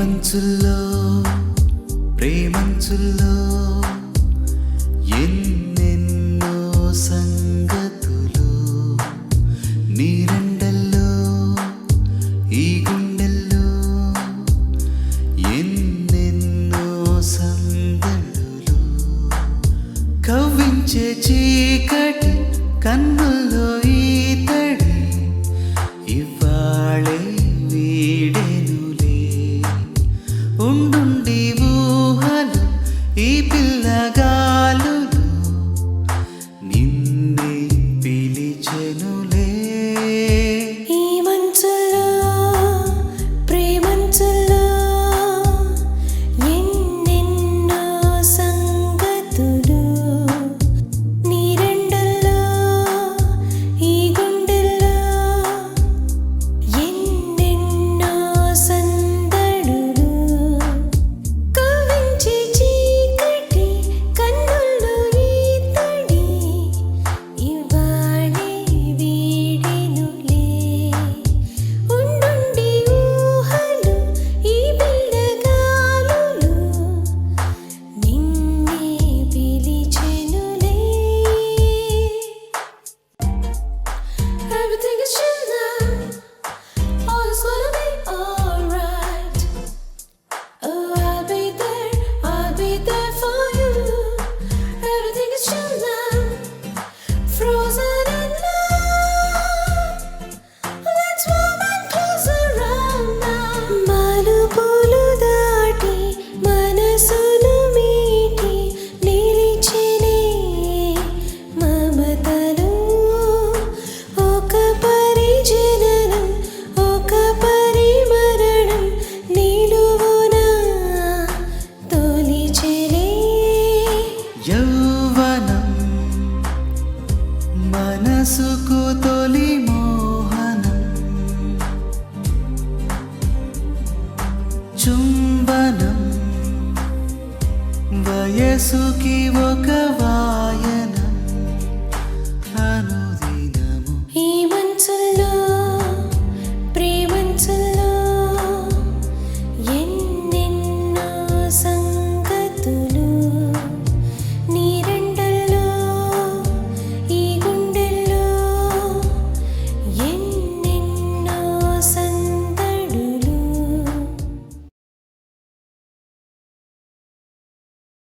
మంచుల్లో ప్రేమంచుల్లో ఎన్నెన్నో సంగతులు నీరెండల్లో ఈ గుండెల్లో ఎన్నెన్నో సందడులు కవ్వించే చీకటి కన్నుల్లో ఈ తడి ఇవాళే వీడెనులే ఉండుండి ఊహలు ఈ పిల్లగాలులు నిన్నే పిలిచెనులే ఈ మంచులో ప్రేమంచులో ఎన్నెన్నో సంగతులు నీరెండల్లో ఈ గుండెల్లో ఎన్నెన్నో సందడులు కవ్వించే చీకటి కన్నుల్లో ఈ తడి ఇవాళే వీడెనులే ఉండుండి ఊహలు ఈ పిల్లగాలులు నిన్నే పిలిచెనులే. Everything is chill now. All is gonna be alright. Oh, I'll be there for you. Everything is chill now. Frozen in love. Let's warm and close around now. మలుపులు దాటి మనసులు మీటి నిలిచెనే మమతలు ఒక పరిజననం ఒక పరిమరణం నిలువునా తొలిచెలే యౌవనం మనసుకు తొలి మోహనం చుంబనం వయసుకి ఒక